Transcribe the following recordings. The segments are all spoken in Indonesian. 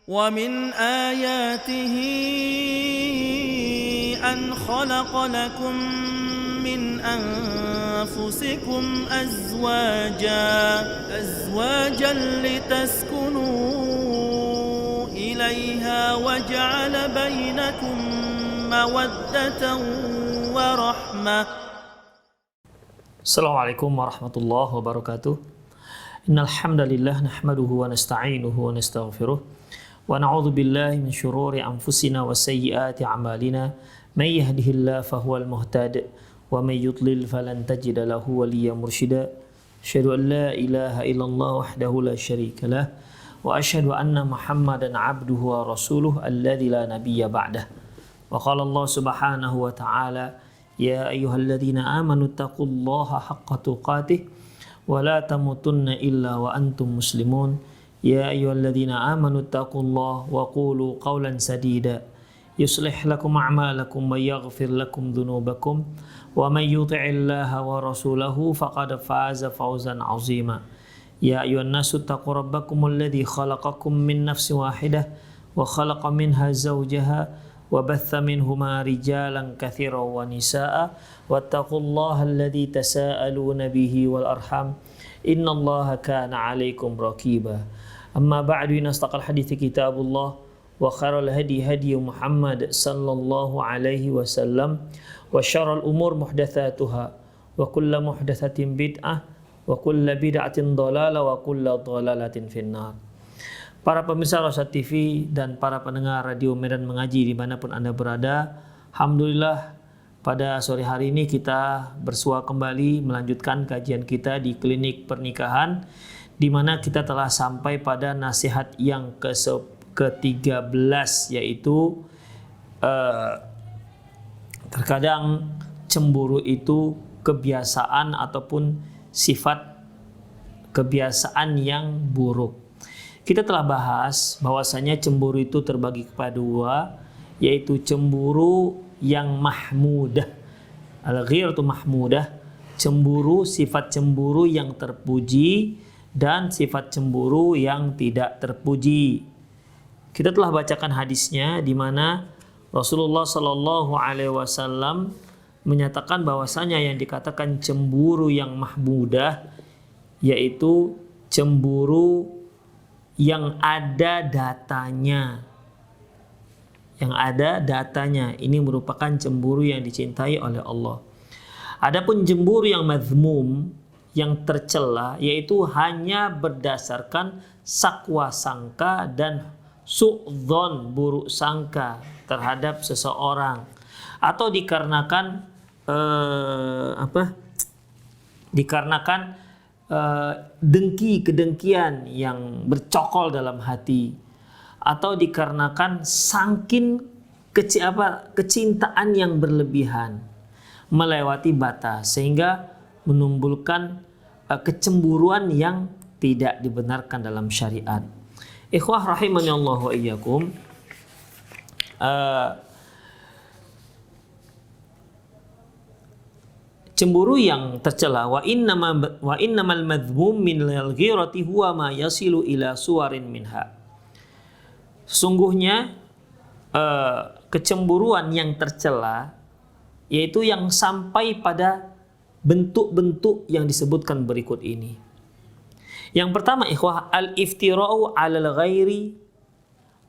ومن آياته أن خلق لكم من أنفسكم أزواجا لتسكنوا إليها وجعل بينكم مودة ورحمة. Assalamualaikum warahmatullahi wabarakatuh. Innal hamdalillah nahmaduhu wa nasta'inuhu wa nastaghfiruh wa na'udzu billahi min shururi anfusina wa sayyiati a'malina. May yahdihillahu fahuwal muhtadi wa may yudlil falan tajida lahu waliyyan mursyida. Asyhadu an la ilaha illallah wahdahu la syarika lah wa asyhadu anna Muhammadan 'abduhu wa rasuluhu alladzi la nabiyya ba'dah. Wa qala Allah subhanahu wa ta'ala: Ya ayyuhalladzina amanu taqullaha haqqa tuqatih wa la tamutunna illa wa antum muslimun. Ya ayyuhalladzina amanu taqullaha wa qulu qawlan sadida yuslih lakum a'malakum wa yaghfir lakum dhunubakum wa may yuti'illaha wa rasulahu faqad faza fawzan 'azima. Ya ayyuhan nasu taqu rabbakumul ladzi khalaqakum min nafsin wahidah wa khalaqa minha zawjaha وبث منهما رجالا كثيرا ونساء واتقوا الله الذي تساءلون به والأرحام إن الله كان عليكم رقيبا. أما بعد إن أصدق الحديث كتاب الله وخير الهدي هدي محمد صلى الله عليه وسلم وشر الأمور محدثاتها وكل محدثة بدعة وكل بدعة ضلالة وكل ضلالة في النار. Para pemirsa Rosyad TV dan para pendengar Radio Medan Mengaji dimanapun Anda berada, alhamdulillah pada sore hari ini kita bersua kembali melanjutkan kajian kita di klinik pernikahan, di mana kita telah sampai pada nasihat yang ke-13, yaitu terkadang cemburu itu kebiasaan ataupun sifat kebiasaan yang buruk. Kita telah bahas bahwasanya cemburu itu terbagi kepada dua, yaitu cemburu yang mahmudah. Al-ghiratu mahmudah, cemburu, sifat cemburu yang terpuji, dan sifat cemburu yang tidak terpuji. Kita telah bacakan hadisnya di mana Rasulullah Shallallahu Alaihi Wasallam menyatakan bahwasanya yang dikatakan cemburu yang mahmudah yaitu cemburu yang ada datanya. Yang ada datanya. Ini merupakan cemburu yang dicintai oleh Allah. Adapun cemburu yang mazmum, yang tercela, yaitu hanya berdasarkan sakwa sangka dan su'dzon, buruk sangka terhadap seseorang, atau dikarenakan dengki, kedengkian yang bercokol dalam hati, atau dikarenakan saking kecintaan yang berlebihan melewati batas sehingga menimbulkan kecemburuan yang tidak dibenarkan dalam syariat. Ikhwah rahimani Allah wa iyyakum. Cemburu yang tercela, wa innamal madhmum min al-ghirati huwa ma yasilu ila suwarin minha. Sesungguhnya kecemburuan yang tercela yaitu yang sampai pada bentuk-bentuk yang disebutkan berikut ini. Yang pertama, ikhwah, al-iftira'u 'alal ghairi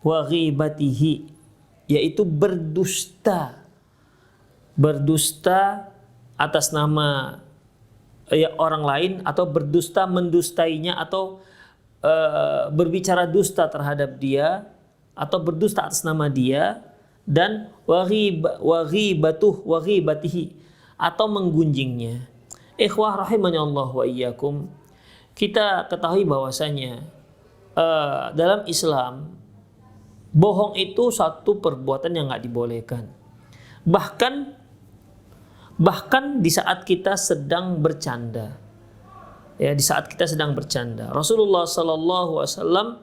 wa ghibatihi, yaitu berdusta atas nama orang lain, atau berdusta mendustainya, atau berbicara dusta terhadap dia, atau berdusta atas nama dia, dan waghibatihi, atau menggunjingnya. Ikhwah rahimani Allah wa iyyakum, kita ketahui bahwasanya dalam Islam bohong itu satu perbuatan yang enggak dibolehkan. Bahkan di saat kita sedang bercanda, Rasulullah Sallallahu Alaihi Wasallam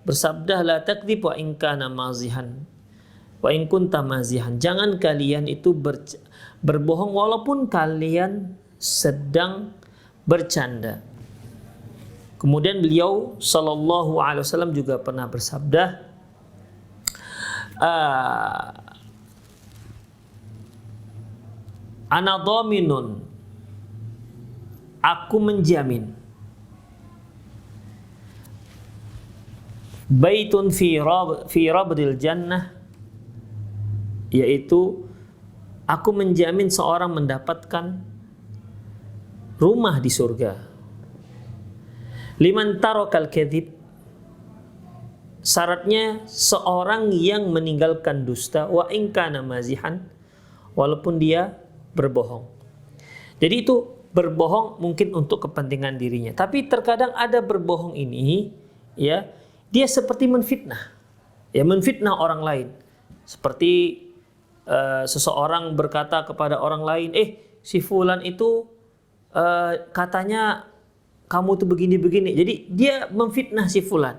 bersabda, la takdzib wa in kana mazihan wa in kunta mazihan. Jangan kalian itu berbohong walaupun kalian sedang bercanda. Kemudian beliau Sallallahu Alaihi Wasallam juga pernah bersabda, Ana dhaminun, aku menjamin, baitun fi rabdil jannah, yaitu aku menjamin seorang mendapatkan rumah di surga. Liman tarakal kadzib, syaratnya seorang yang meninggalkan dusta, wa in kana mazihan, walaupun dia berbohong. Jadi itu berbohong mungkin untuk kepentingan dirinya, tapi terkadang ada berbohong ini ya, dia seperti menfitnah. Ya, menfitnah orang lain. Seperti seseorang berkata kepada orang lain, si fulan itu katanya kamu tuh begini-begini. Jadi dia memfitnah si fulan.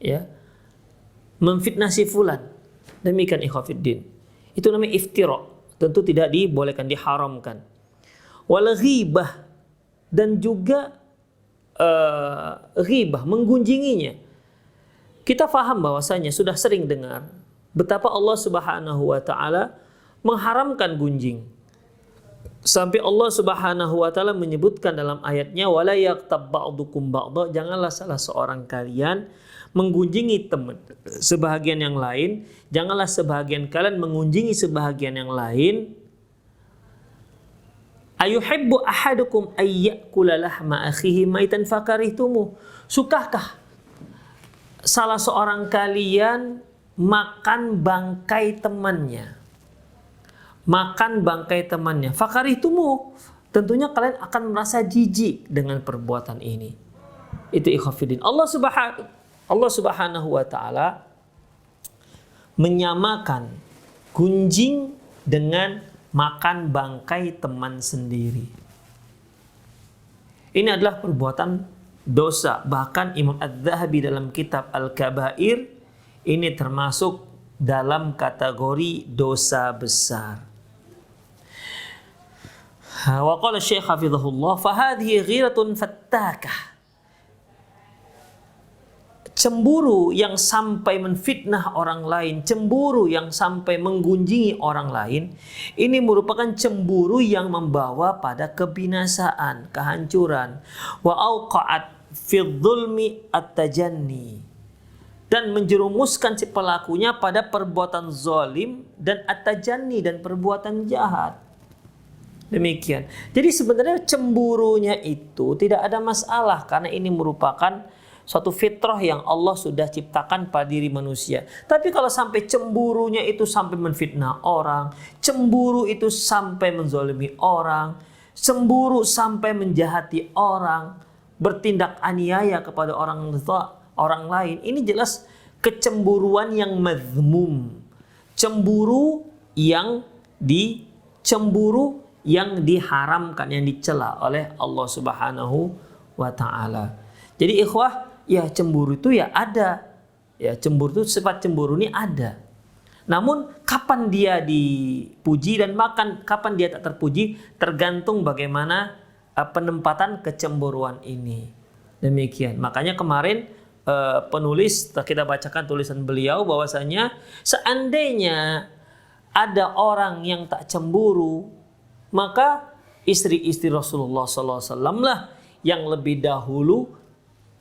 Ya. Memfitnah si fulan. Demikian ikhwafiddin. Itu namanya iftira. Tentu tidak dibolehkan, diharamkan. Wal ghibah, dan juga ghibah, menggunjinginya. Kita faham bahwasanya sudah sering dengar betapa Allah Subhanahu wa taala mengharamkan gunjing. Sampai Allah Subhanahu wa taala menyebutkan dalam ayatnya, wala yaqtab ba'dukum ba'dha, janganlah salah seorang kalian menggunjingi teman sebahagian yang lain, janganlah sebahagian kalian mengunjingi sebahagian yang lain. Ayuhibbu ahadukum ayyakula lahma akhihi maitan fakarihtumu, sukakah salah seorang kalian makan bangkai temannya? Makan bangkai temannya. Fakarihtumu, tentunya kalian akan merasa jijik dengan perbuatan ini. Itu ikhwafidin. Allah Subhanahu wa taala menyamakan gunjing dengan makan bangkai teman sendiri. Ini adalah perbuatan dosa. Bahkan Imam Adz-Dzahabi dalam kitab Al-Kabair ini termasuk dalam kategori dosa besar. Wa qala Syekh hafizahullah, fa hadhihi ghiratun fattakah. Cemburu yang sampai menfitnah orang lain, cemburu yang sampai menggunjingi orang lain, ini merupakan cemburu yang membawa pada kebinasaan, kehancuran. Wa auqa'at fi dzulmi at-tajanni, dan menjerumuskan si pelakunya pada perbuatan zalim dan at-tajanni, dan perbuatan jahat. Demikian. Jadi sebenarnya cemburunya itu tidak ada masalah, karena ini merupakan suatu fitrah yang Allah sudah ciptakan pada diri manusia. Tapi kalau sampai cemburunya itu sampai menfitnah orang, cemburu itu sampai menzalimi orang, cemburu sampai menjahati orang, bertindak aniaya kepada orang lain, ini jelas kecemburuan yang mazmum. Cemburu yang diharamkan, yang dicela oleh Allah Subhanahu wa taala. Jadi ikhwah, ya cemburu itu ya ada. Ya cemburu itu, sifat cemburu ini ada. Namun kapan dia dipuji dan kapan dia tak terpuji tergantung bagaimana penempatan kecemburuan ini. Demikian. Makanya kemarin penulis, kita bacakan tulisan beliau bahwasanya seandainya ada orang yang tak cemburu, maka istri-istri Rasulullah SAW lah yang lebih dahulu,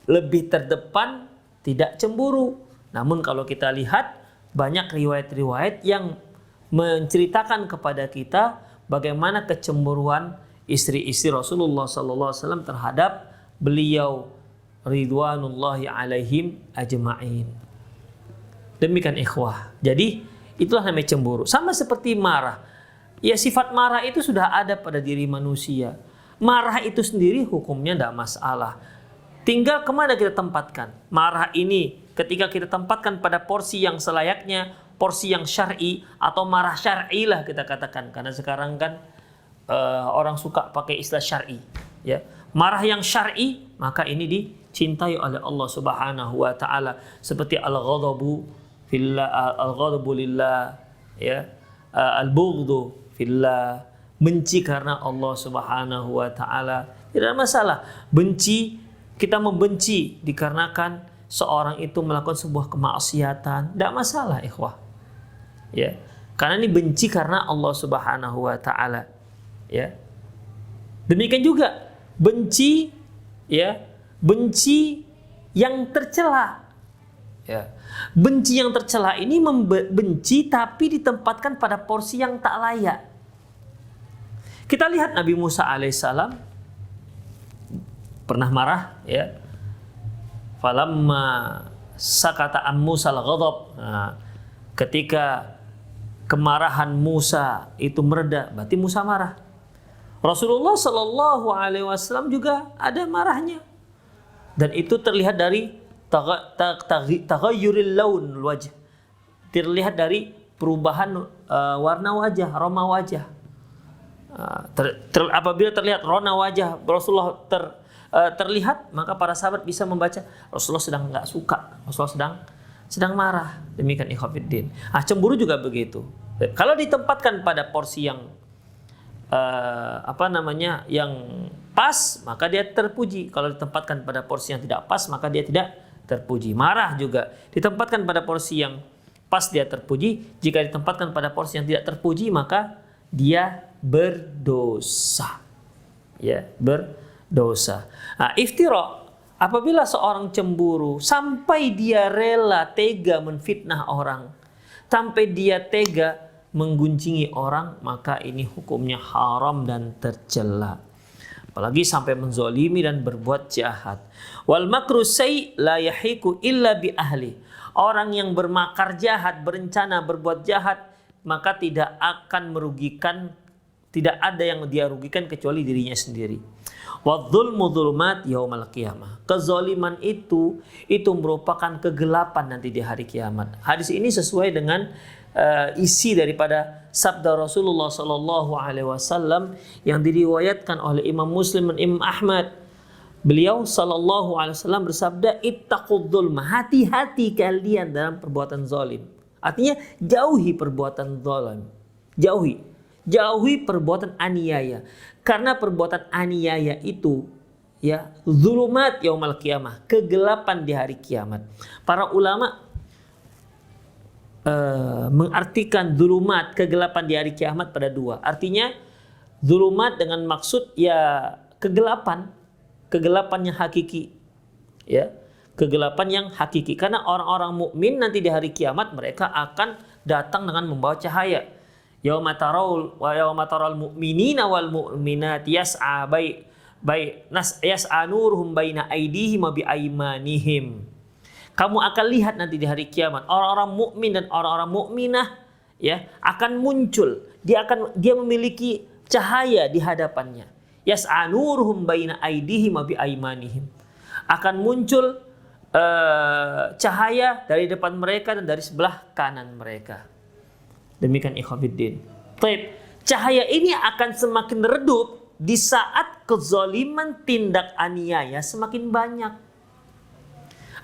lebih terdepan tidak cemburu. Namun kalau kita lihat banyak riwayat-riwayat yang menceritakan kepada kita bagaimana kecemburuan istri-istri Rasulullah SAW terhadap beliau ridwanullahi alaihim ajma'in. Demikian ikhwah. Jadi itulah namanya cemburu. Sama seperti marah. Ya sifat marah itu sudah ada pada diri manusia. Marah itu sendiri hukumnya tidak masalah. Tinggal kemana kita tempatkan. Marah ini ketika kita tempatkan pada porsi yang selayaknya, porsi yang syar'i, atau marah syar'i lah kita katakan. Karena sekarang kan orang suka pakai istilah syar'i. Ya. Marah yang syar'i, maka ini dicintai oleh Allah Subhanahu wa taala, seperti al-ghadabu fillah, al-ghadabu lillah, ya. Al-bughdhu fillah, benci karena Allah Subhanahu wa taala. Tidak ada masalah. Benci, kita membenci dikarenakan seorang itu melakukan sebuah kemaksiatan, tidak masalah ikhwah. Ya. Karena ini benci karena Allah Subhanahu wa taala. Ya. Demikian juga benci, ya, benci yang tercela. Ya. Benci yang tercela ini benci tapi ditempatkan pada porsi yang tak layak. Kita lihat Nabi Musa alaihissalam pernah marah, ya. Falamma sakata an Musa al-ghadab. Nah, ketika kemarahan Musa itu mereda, berarti Musa marah. Rasulullah Shallallahu Alaihi Wasallam juga ada marahnya, dan itu terlihat dari taghayyuril laun wajh, terlihat dari perubahan warna wajah, aroma wajah. Apabila terlihat rona wajah Rasulullah terlihat, maka para sahabat bisa membaca Rasulullah sedang nggak suka, Rasulullah sedang marah. Demikian ikhwatiddin. Cemburu juga begitu. Kalau ditempatkan pada porsi yang yang pas, maka dia terpuji. Kalau ditempatkan pada porsi yang tidak pas, maka dia tidak terpuji. Marah juga ditempatkan pada porsi yang pas, dia terpuji. Jika ditempatkan pada porsi yang tidak terpuji, maka dia berdosa. Ya, berdosa. Iftira, apabila seorang cemburu sampai dia rela tega menfitnah orang, sampai dia tega menggunjingi orang, maka ini hukumnya haram dan tercela. Apalagi sampai menzolimi dan berbuat jahat. Wal makru sayy la yahiku illa bi ahli. Orang yang bermakar jahat, berencana berbuat jahat, maka tidak akan merugikan, tidak ada yang dia rugikan kecuali dirinya sendiri. Wadzulmu dzulumat yaumal qiyamah. Kezaliman itu merupakan kegelapan nanti di hari kiamat. Hadis ini sesuai dengan isi daripada sabda Rasulullah Sallallahu Alaihi Wasallam yang diriwayatkan oleh Imam Muslim dan Imam Ahmad. Beliau Sallallahu Alaihi Wasallam bersabda, ittaqud dzulma, hati-hati kalian dalam perbuatan zalim. Artinya jauhi perbuatan zalim, jauhi perbuatan aniaya. Karena perbuatan aniaya itu, ya, zulumat yaumal qiyamah, kegelapan di hari kiamat. Para ulama mengartikan zulumat, kegelapan di hari kiamat pada dua. Artinya zulumat dengan maksud ya kegelapan yang hakiki, ya, kegelapan yang hakiki. Karena orang-orang mukmin nanti di hari kiamat mereka akan datang dengan membawa cahaya. Yauma taral mu'minina wal mu'minat yas'a yas'a nuruhum baina aydihim wa bi aymanihim. Kamu akan lihat nanti di hari kiamat orang-orang mukmin dan orang-orang mukminah, ya, akan muncul. Dia memiliki cahaya di hadapannya. Yas'a nuruhum baina aydihim wa bi aymanihim. Akan muncul cahaya dari depan mereka dan dari sebelah kanan mereka. Demikian ikhwatiddin. Taib. Cahaya ini akan semakin redup di saat kezaliman tindak aniaya semakin banyak.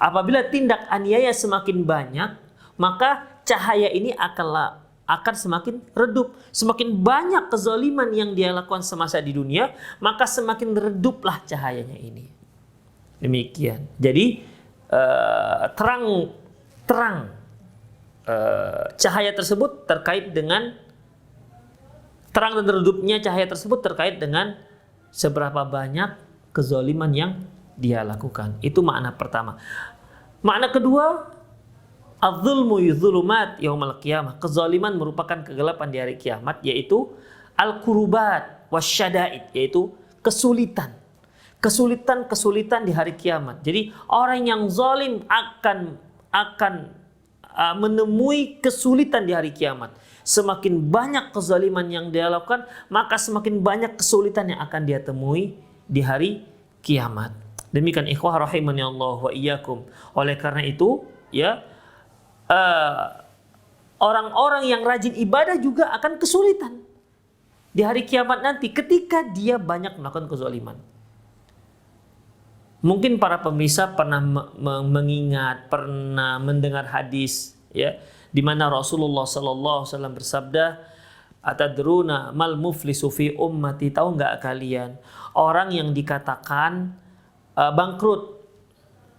Apabila tindak aniaya semakin banyak, maka cahaya ini akan semakin redup. Semakin banyak kezaliman yang dia lakukan semasa di dunia, maka semakin reduplah cahayanya ini. Demikian. Jadi terang cahaya tersebut terkait dengan terang dan redupnya cahaya tersebut terkait dengan seberapa banyak kezaliman yang dia lakukan. Itu makna pertama. Makna kedua, az-zulmu yuzulumat yaumal qiyamah. Kezaliman merupakan kegelapan di hari kiamat, yaitu al-kurubat wasyada'id, yaitu kesulitan di hari kiamat. Jadi orang yang zalim akan menemui kesulitan di hari kiamat. Semakin banyak kezaliman yang dia lakukan, maka semakin banyak kesulitan yang akan dia temui di hari kiamat. Demikian ikhwah rahimani Allah wa iyyakum. Oleh karena itu, ya, orang-orang yang rajin ibadah juga akan kesulitan di hari kiamat nanti ketika dia banyak melakukan kezaliman. Mungkin para pemirsa pernah mengingat, pernah mendengar hadis, ya, di mana Rasulullah sallallahu alaihi wasallam bersabda, "Atadruna mal muflisu fi ummati?" Tahu enggak kalian orang yang dikatakan bangkrut?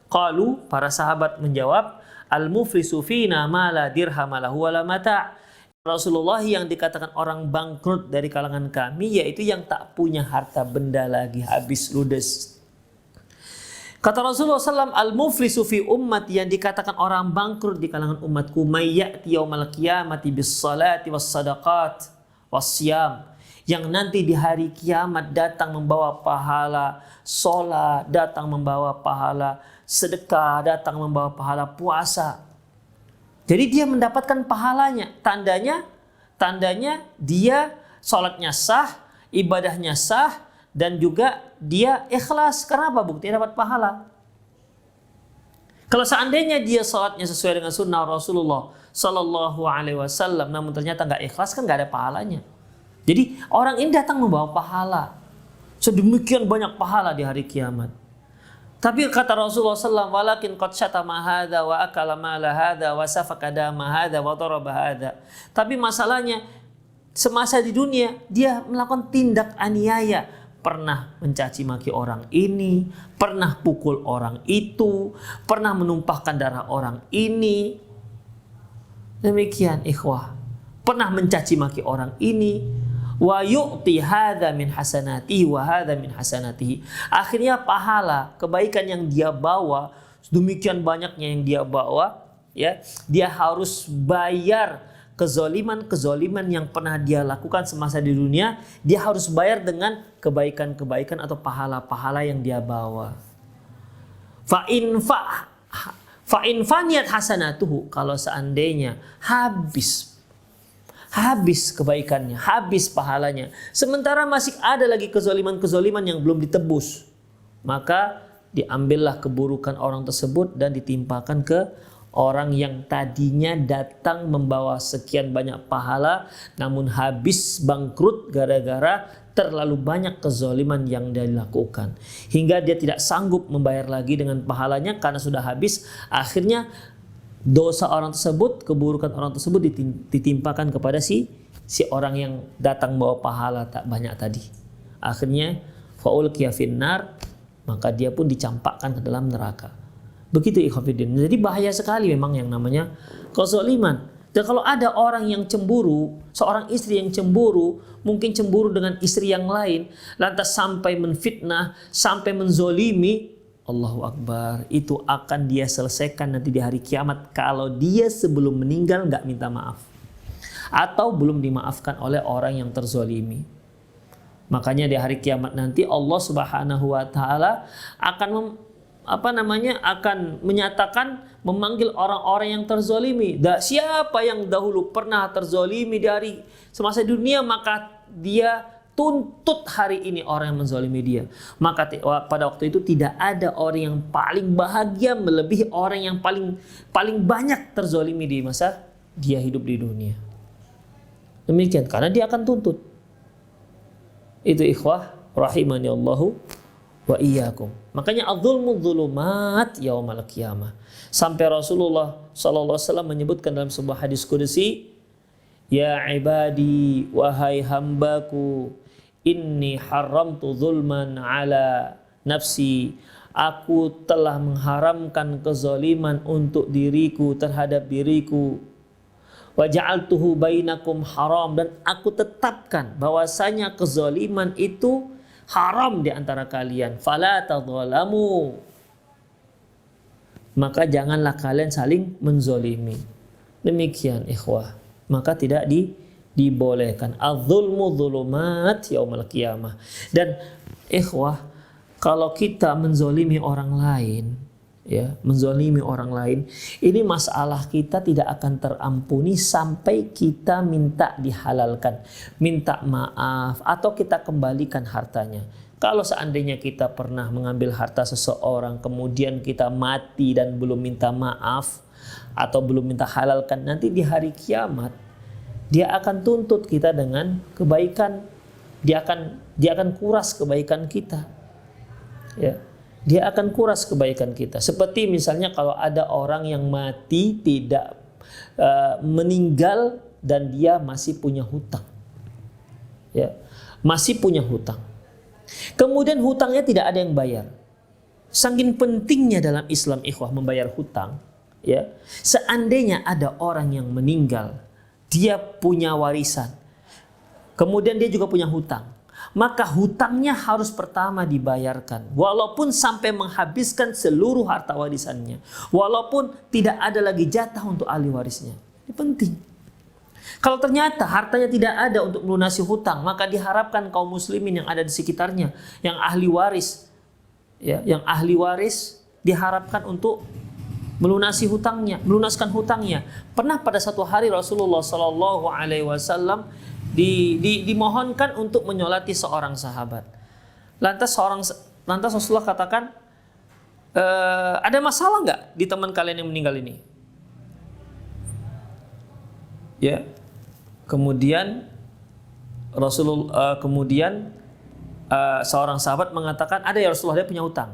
Qalu, para sahabat menjawab, "Al muflisu fina ma la dirham lahu wa la mata'." Rasulullah yang dikatakan orang bangkrut dari kalangan kami yaitu yang tak punya harta benda lagi, habis ludes. Kata Rasulullah SAW, al-muflisu fi ummat, yang dikatakan orang bangkrut di kalangan umatku, may ya'ti yaumal qiyamati bis salati was sadaqat was siyam, yang nanti di hari kiamat datang membawa pahala sholat, datang membawa pahala sedekah, datang membawa pahala puasa. Jadi dia mendapatkan pahalanya. Tandanya dia sholatnya sah, ibadahnya sah, dan juga dia ikhlas. Kenapa? Buktinya dapat pahala. Kalau seandainya dia sholatnya sesuai dengan sunnah Rasulullah Sallallahu Alaihi Wasallam, namun ternyata nggak ikhlas, kan nggak ada pahalanya. Jadi orang ini datang membawa pahala. Sedemikian banyak pahala di hari kiamat. Tapi kata Rasulullah SAW, walakin qad syatama hadza wa akala mala hadza wa safaka dama hadza wa daraba hadza. Tapi masalahnya semasa di dunia dia melakukan tindak aniaya, pernah mencaci maki orang ini, pernah pukul orang itu, pernah menumpahkan darah orang ini. Demikian ikhwah, pernah mencaci maki orang ini. Wa yu'ti hadza min hasanatihi wa hadza min hasanatihi. Akhirnya pahala kebaikan yang dia bawa, demikian banyaknya yang dia bawa, ya, dia harus bayar kezoliman yang pernah dia lakukan semasa di dunia, dia harus bayar dengan kebaikan-kebaikan atau pahala-pahala yang dia bawa. Fa in faniyat hasanatuhu, kalau seandainya habis kebaikannya, habis pahalanya, sementara masih ada lagi kezoliman-kezoliman yang belum ditebus, maka diambillah keburukan orang tersebut dan ditimpakan ke orang yang tadinya datang membawa sekian banyak pahala, namun habis bangkrut gara-gara terlalu banyak kezoliman yang dia lakukan, hingga dia tidak sanggup membayar lagi dengan pahalanya karena sudah habis. Akhirnya dosa orang tersebut, keburukan orang tersebut ditimpakan kepada si orang yang datang bawa pahala tak banyak tadi. Akhirnya faulqiya finnar, maka dia pun dicampakkan ke dalam neraka. Begitu ikhwatiddin. Jadi bahaya sekali memang yang namanya kezaliman. Dan kalau ada orang yang cemburu, seorang istri yang cemburu, mungkin cemburu dengan istri yang lain, lantas sampai menfitnah, sampai menzolimi, Allahu Akbar, itu akan dia selesaikan nanti di hari kiamat kalau dia sebelum meninggal nggak minta maaf atau belum dimaafkan oleh orang yang terzolimi. Makanya di hari kiamat nanti Allah Subhanahu Wa Taala akan akan menyatakan, memanggil orang-orang yang terzolimi. Siapa yang dahulu pernah terzolimi dari semasa dunia, maka dia tuntut hari ini orang yang menzalimi dia. Maka pada waktu itu tidak ada orang yang paling bahagia melebihi orang yang paling banyak terzalimi di masa dia hidup di dunia. Demikian, karena dia akan tuntut. Itu ikhwah rahimani Allahu wa iyyakum. Makanya adzulmu dzulumat yaumal qiyamah. Sampai Rasulullah sallallahu alaihi wasallam menyebutkan dalam sebuah hadis qudsi, ya ibadi, wahai hambaku, inni haramtu zulman ala nafsi, aku telah mengharamkan kezaliman untuk diriku, terhadap diriku. Wa ja'altuhu bainakum haram, dan aku tetapkan bahwasanya kezaliman itu haram di antara kalian. Fala tadzalamu, maka janganlah kalian saling menzalimi. Demikian ikhwah, maka tidak dibolehkan. Az-zulmu dzulumat yaumal qiyamah. Dan ikhwah, kalau kita menzolimi orang lain, ya, menzolimi orang lain, ini masalah kita tidak akan terampuni sampai kita minta dihalalkan, minta maaf, atau kita kembalikan hartanya. Kalau seandainya kita pernah mengambil harta seseorang, kemudian kita mati dan belum minta maaf atau belum minta halalkan, nanti di hari kiamat dia akan tuntut kita dengan kebaikan. Dia akan kuras kebaikan kita. Ya, dia akan kuras kebaikan kita. Seperti misalnya kalau ada orang yang mati tidak meninggal dan dia masih punya hutang. Ya, masih punya hutang. Kemudian hutangnya tidak ada yang bayar. Saking pentingnya dalam Islam ikhwah membayar hutang, ya. Seandainya ada orang yang meninggal dia punya warisan, kemudian dia juga punya hutang, maka hutangnya harus pertama dibayarkan, walaupun sampai menghabiskan seluruh harta warisannya, walaupun tidak ada lagi jatah untuk ahli warisnya. Ini penting. Kalau ternyata hartanya tidak ada untuk melunasi hutang, maka diharapkan kaum muslimin yang ada di sekitarnya, yang ahli waris, yang ahli waris diharapkan untuk melunasi hutangnya, melunaskan hutangnya. Pernah pada satu hari Rasulullah Shallallahu Alaihi Wasallam dimohonkan untuk menyolati seorang sahabat. Lantas Rasulullah katakan, ada masalah nggak di teman kalian yang meninggal ini? Ya, kemudian seorang sahabat mengatakan, ada ya Rasulullah, dia punya hutang.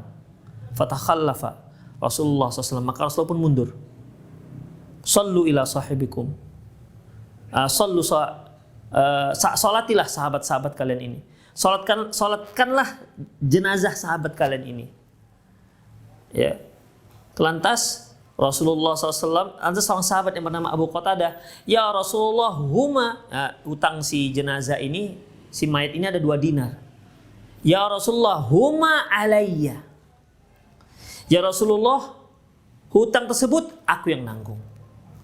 Fatakhallafa Rasulullah SAW, maka Rasulullah pun mundur. Sallu ila sahibikum. Salatilah sahabat-sahabat kalian ini. Salatkanlah jenazah sahabat kalian ini. Ya. Lantas Rasulullah SAW, ada seorang sahabat yang bernama Abu Qatadah, ya Rasulullah, huma, utang si jenazah ini, si mayat ini ada 2 dinar. Ya Rasulullah, huma alayya. Ya Rasulullah, hutang tersebut aku yang nanggung.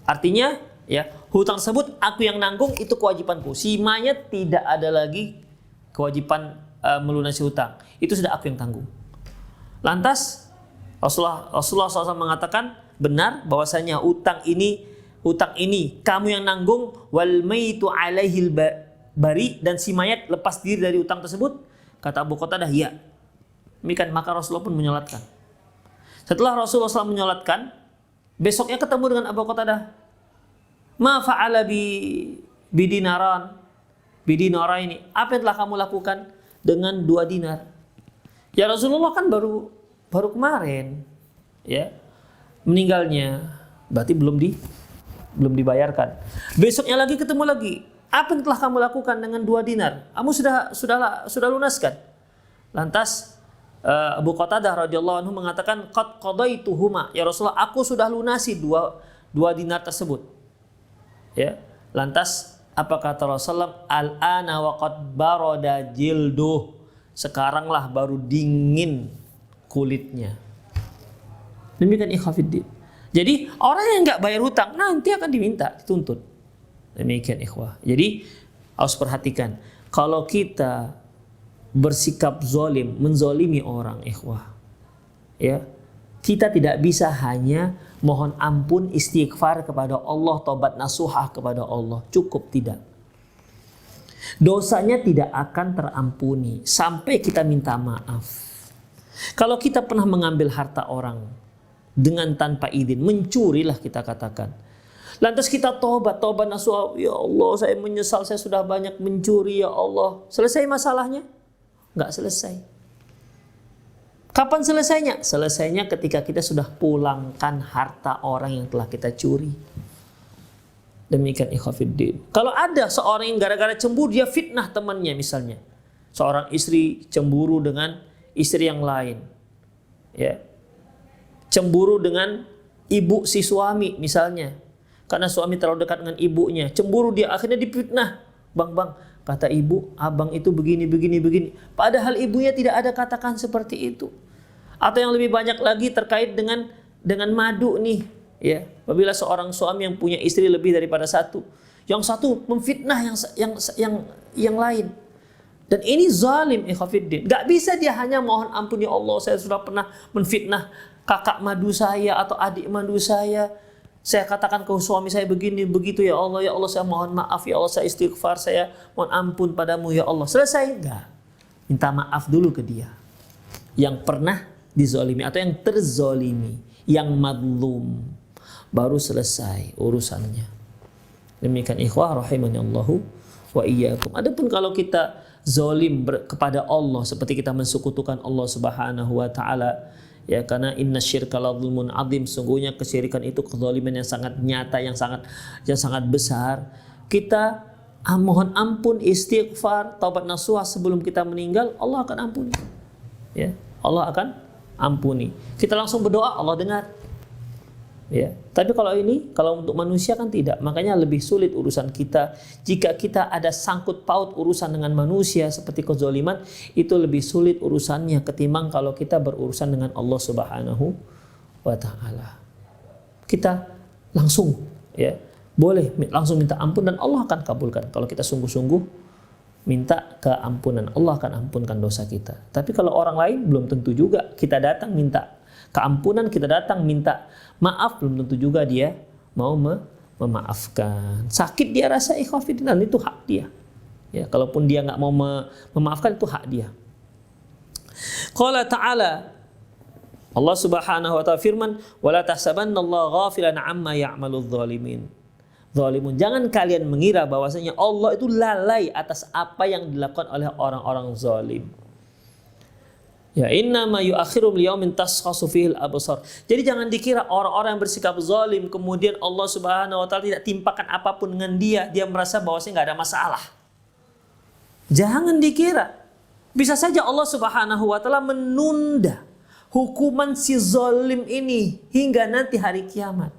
Artinya, ya, hutang tersebut aku yang nanggung, itu kewajibanku. Si mayat tidak ada lagi kewajiban melunasi hutang. Itu sudah aku yang tanggung. Lantas Rasulullah SAW mengatakan, benar bahwasanya hutang ini kamu yang nanggung, wal maitu alaihil bari, dan si mayat lepas diri dari hutang tersebut. Kata Abu Qatadah, ya. Demikian, maka Rasulullah pun menyolatkan. Setelah Rasulullah SAW menyolatkan, besoknya ketemu dengan Abu Qatadah. Ma fa'ala bidinara ini. Apa yang telah kamu lakukan dengan 2 dinar? Ya Rasulullah, kan baru kemarin, ya, meninggalnya, berarti belum dibayarkan. Besoknya lagi ketemu lagi. Apa yang telah kamu lakukan dengan 2 dinar? Kamu sudah lunaskan. Lantas Abu Qatadah radhiyallahu anhu mengatakan, qad qadaituhuma, ya Rasulullah, aku sudah lunasi 2 dinar tersebut. Ya. Lantas apa kata Rasulullah? Al-ana wa qad barada jilduh. Sekaranglah baru dingin kulitnya. Demikian ikhwafiddin. Jadi orang yang enggak bayar hutang nanti akan dituntut. Demikian ikhwah. Jadi harus perhatikan, kalau kita bersikap zalim, menzalimi orang, ikhwah, ya, kita tidak bisa hanya mohon ampun, istighfar kepada Allah, taubat nasuhah kepada Allah. Cukup tidak. Dosanya tidak akan terampuni sampai kita minta maaf. Kalau kita pernah mengambil harta orang dengan tanpa izin, mencurilah kita katakan. Lantas kita taubat nasuhah, ya Allah, saya menyesal, saya sudah banyak mencuri, ya Allah. Selesai masalahnya? Enggak selesai. Kapan selesainya? Selesainya ketika kita sudah pulangkan harta orang yang telah kita curi. Demikian ikhwafiddin. Kalau ada seorang yang gara-gara cemburu dia fitnah temannya misalnya. Seorang istri cemburu dengan istri yang lain. Ya. Cemburu dengan ibu si suami misalnya. Karena suami terlalu dekat dengan ibunya. Cemburu dia, akhirnya difitnah. Bang, kata ibu, abang itu begini. Padahal ibunya tidak ada katakan seperti itu. Atau yang lebih banyak lagi terkait dengan madu nih. Ya, apabila seorang suami yang punya istri lebih daripada satu, yang satu memfitnah yang lain. Dan ini zalim, ikhwafiddin. Gak bisa dia hanya mohon ampun, ya Allah, saya sudah pernah menfitnah kakak madu saya atau adik madu saya. Saya katakan ke suami saya begini, begitu, ya Allah saya mohon maaf, ya Allah, saya istighfar, saya mohon ampun padamu, ya Allah. Selesai? Enggak. Minta maaf dulu ke dia. Yang pernah dizolimi atau yang terzolimi, yang madlum. Baru selesai urusannya. Demikian ikhwah rahimani Allahu wa iyyakum. Adapun kalau kita zolim kepada Allah seperti kita mensekutukan Allah Subhanahu wa taala, ya, karena inna syirka la zulmun azim, sungguhnya kesyirikan itu kezaliman yang sangat nyata, yang sangat besar. Kita mohon ampun, istighfar, taubat nasuha sebelum kita meninggal, Allah akan ampuni. Ya, Allah akan ampuni. Kita langsung berdoa, Allah dengar. Ya, tapi kalau untuk manusia kan tidak, makanya lebih sulit urusan kita. Jika kita ada sangkut paut urusan dengan manusia seperti kezaliman, itu lebih sulit urusannya ketimbang kalau kita berurusan dengan Allah Subhanahu wa taala. Kita langsung ya, boleh langsung minta ampun dan Allah akan kabulkan. Kalau kita sungguh-sungguh minta keampunan, Allah akan ampunkan dosa kita. Tapi kalau orang lain belum tentu juga. Kita datang minta keampunan, kita datang minta maaf, belum tentu juga dia mau memaafkan. Sakit dia rasa ikhwafidin, itu hak dia. Ya, kalaupun dia nggak mau memaafkan, itu hak dia. Qala ta'ala, Allah Subhanahu wa ta'ala firman, wala tahsabannallaha ghafilan amma ya'maludz zalimin. Zalimun, jangan kalian mengira bahwasanya Allah itu lalai atas apa yang dilakukan oleh orang-orang zalim. Ya, innama yu'akhirum liyaumin tashkhasu fihil absar. Jadi jangan dikira orang-orang yang bersikap zalim kemudian Allah Subhanahu wa taala tidak timpakan apapun dengan dia merasa bahwasanya nggak ada masalah. Jangan dikira. Bisa saja Allah Subhanahu wa taala menunda hukuman si zalim ini hingga nanti hari kiamat.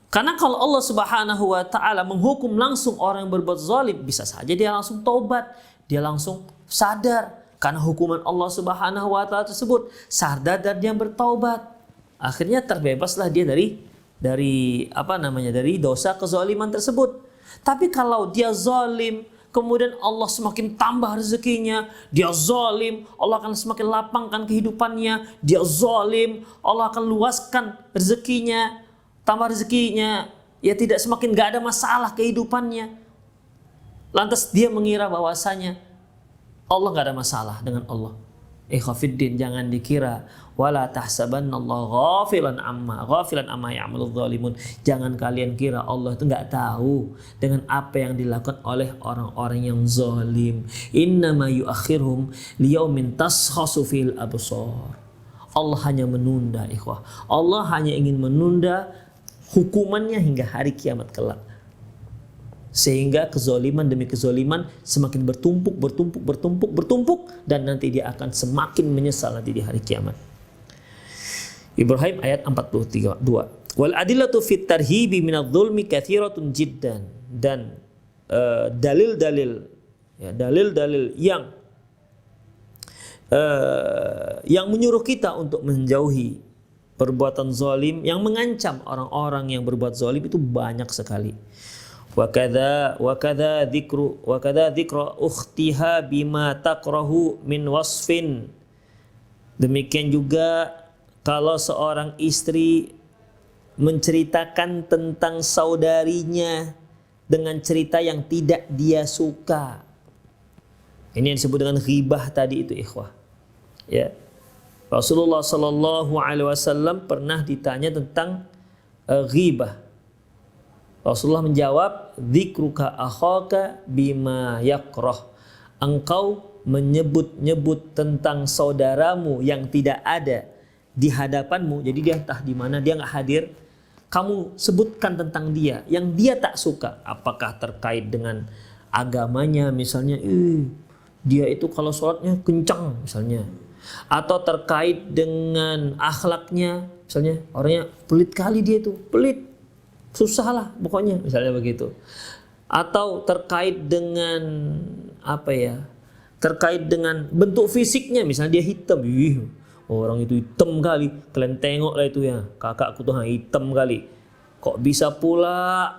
Karena kalau Allah Subhanahu wa taala menghukum langsung orang yang berbuat zalim, bisa saja dia langsung taubat, dia langsung sadar karena hukuman Allah Subhanahu wa taala tersebut, sadar dan dia bertaubat. Akhirnya terbebaslah dia dari dosa kezaliman tersebut. Tapi kalau dia zalim, kemudian Allah semakin tambah rezekinya, dia zalim, Allah akan semakin lapangkan kehidupannya, dia zalim, Allah akan luaskan rezekinya, tambah rezekinya, ya tidak semakin gak ada masalah kehidupannya. Lantas dia mengira bahwasanya Allah gak ada masalah dengan Allah. Ikhwafiddin, jangan dikira wala tahsabannallaha ghafilan amma ya'maludz zalimun. Jangan kalian kira Allah itu gak tahu dengan apa yang dilakukan oleh orang-orang yang zalim. Innama yu'akhirhum liyaumin tashkhasu fil absar. Allah hanya menunda, ikhwah. Allah hanya ingin menunda hukumannya hingga hari kiamat kelak. Sehingga kezaliman demi kezaliman semakin bertumpuk dan nanti dia akan semakin menyesal nanti di hari kiamat. Ibrahim ayat 42. Wal adillatu fit tarhibi minadz-dzulmi katsiratun jiddan, dan dalil-dalil yang menyuruh kita untuk menjauhi perbuatan zalim, yang mengancam orang-orang yang berbuat zalim itu banyak sekali. Wa kadza dzikra ukhtiha bima takrahu min wasfin. Demikian juga kalau seorang istri menceritakan tentang saudarinya dengan cerita yang tidak dia suka. Ini yang disebut dengan ghibah tadi itu, ikhwah. Ya. Rasulullah sallallahu alaihi wasallam pernah ditanya tentang ghibah. Rasulullah menjawab, dzikruka akhaka bima yakrah. Engkau menyebut-nyebut tentang saudaramu yang tidak ada di hadapanmu, jadi dia entah di mana, dia nggak hadir. Kamu sebutkan tentang dia yang dia tak suka, apakah terkait dengan agamanya misalnya, dia itu kalau sholatnya kencang misalnya, atau terkait dengan akhlaknya, misalnya orangnya pelit kali, dia itu pelit, susah lah pokoknya, misalnya begitu. Atau terkait dengan terkait dengan bentuk fisiknya, misalnya dia hitam, orang itu hitam kali, kalian tengok lah itu ya, kakakku tuh hitam kali, kok bisa pula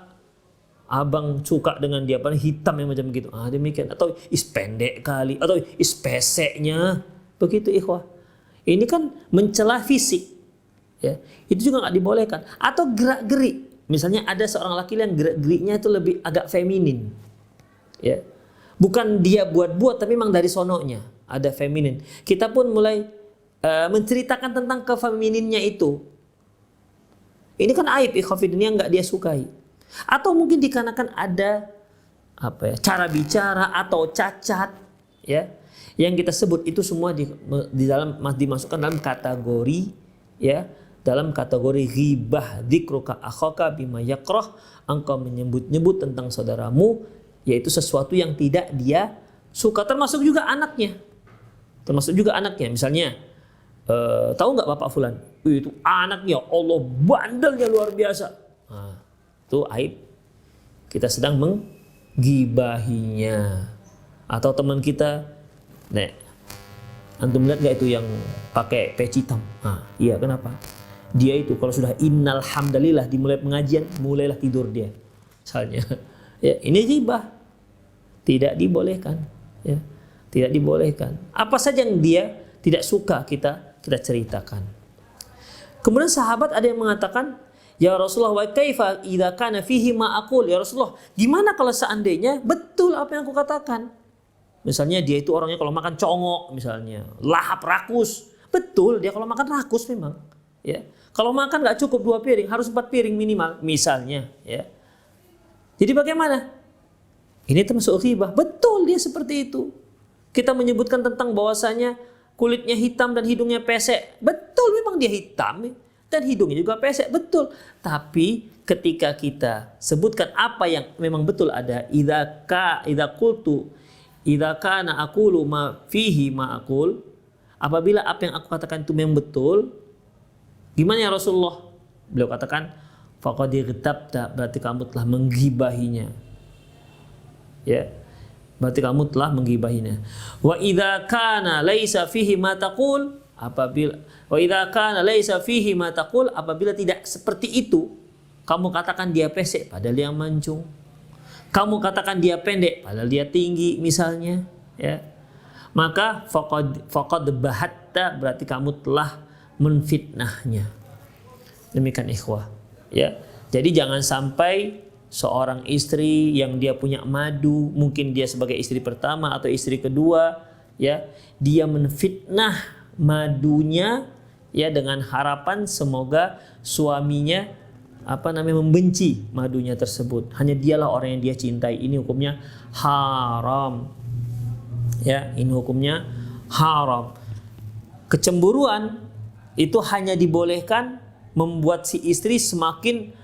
abang suka dengan dia, padahal hitam yang macam gitu, demikian. Atau pendek kali, atau peseknya, begitu ikhwah. Ini kan mencela fisik, ya, itu juga nggak dibolehkan. Atau gerak-gerik. Misalnya ada seorang laki yang gerak-geriknya itu lebih agak feminin, ya, bukan dia buat-buat tapi memang dari sononya ada feminin. Kita pun mulai menceritakan tentang kefemininnya itu. Ini kan aib ikhwafidin yang nggak dia sukai. Atau mungkin dikarenakan ada cara bicara atau cacat, ya, yang kita sebut itu semua dimasukkan dalam kategori, ya, dalam kategori ghibah. Dzikruka akhaka bima yakrah, engkau menyebut-nyebut tentang saudaramu yaitu sesuatu yang tidak dia suka, termasuk juga anaknya. Misalnya tahu nggak Bapak Fulan? Itu anaknya Allah bandelnya luar biasa. Nah, itu aib. Kita sedang menggibahinya. Atau teman kita, nek, antum lihat nggak itu yang pakai peci hitam? Nah, iya kenapa? Dia itu kalau sudah innal hamdalillah dimulai pengajian, mulailah tidur dia. Misalnya, ya ini ghibah. Tidak dibolehkan, ya. Tidak dibolehkan. Apa saja yang dia tidak suka kita ceritakan. Kemudian sahabat ada yang mengatakan, ya Rasulullah, wa kaifa idza kana fihi ma aqul? Ya Rasulullah, gimana kalau seandainya betul apa yang aku katakan? Misalnya dia itu orangnya kalau makan congok misalnya, lahap rakus. Betul, dia kalau makan rakus memang, ya. Kalau makan nggak cukup 2 piring, harus 4 piring minimal, misalnya, ya. Jadi bagaimana? Ini termasuk ghibah. Betul, dia seperti itu. Kita menyebutkan tentang bahwasanya kulitnya hitam dan hidungnya pesek. Betul, memang dia hitam dan hidungnya juga pesek. Betul. Tapi ketika kita sebutkan apa yang memang betul ada, idza kana aqulu ma fihi ma aqul, apabila apa yang aku katakan itu memang betul, gimana ya Rasulullah? Beliau katakan, faqad igtabta, berarti kamu telah menggibahinya. Ya. Berarti kamu telah menggibahinya. Wa idza kana laisa fihi ma taqul, apabila tidak seperti itu, kamu katakan dia pesek padahal dia mancung. Kamu katakan dia pendek padahal dia tinggi misalnya, ya. Maka faqad bahatta, berarti kamu telah menfitnahnya. Demikian ikhwah, ya. Jadi jangan sampai seorang istri yang dia punya madu, mungkin dia sebagai istri pertama atau istri kedua, ya, dia menfitnah madunya, ya, dengan harapan semoga suaminya membenci madunya tersebut. Hanya dialah orang yang dia cintai. Ini hukumnya haram. Ya, ini hukumnya haram. Kecemburuan itu hanya dibolehkan membuat si istri semakin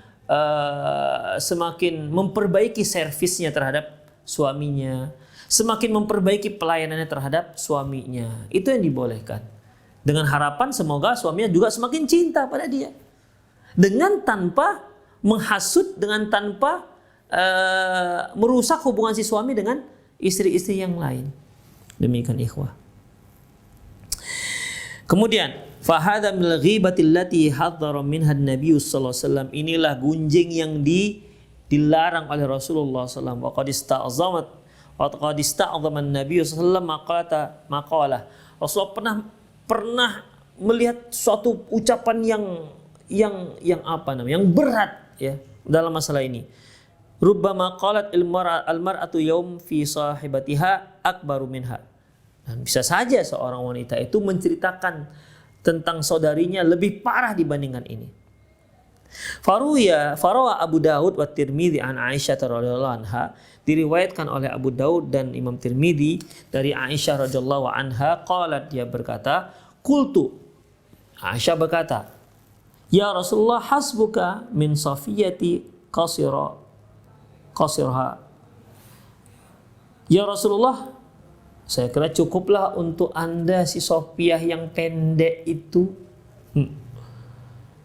memperbaiki servisnya terhadap suaminya, semakin memperbaiki pelayanannya terhadap suaminya. Itu yang dibolehkan. Dengan harapan semoga suaminya juga semakin cinta pada dia. Dengan tanpa menghasut, dengan tanpa merusak hubungan si suami dengan istri-istri yang lain. Demikian ikhwah. Kemudian fahadha minal ghibati allati hadzara minha an-nabiy sallallahu alaihi wasallam, inilah gunjing yang dilarang oleh Rasulullah sallallahu alaihi wasallam. Qad ista'zama an-nabiy sallallahu alaihi wasallam maqalah. Rasulullah pernah melihat suatu ucapan yang berat, ya, dalam masalah ini. Rubbama qalat al-mar'atu yawm fi sahibatiha akbaru minha. Dan bisa saja seorang wanita itu menceritakan tentang saudarinya lebih parah dibandingkan ini. Farawa Abu Daud wa Tirmidzi an Aisyah radhiyallahu anha, diriwayatkan oleh Abu Daud dan Imam Tirmidzi dari Aisyah radhiyallahu anha, qalat, dia berkata, qultu, Aisyah berkata, ya Rasulullah, hasbuka min safiyati qasirha. Ya Rasulullah, saya kira cukuplah untuk Anda si Sofiah yang pendek itu.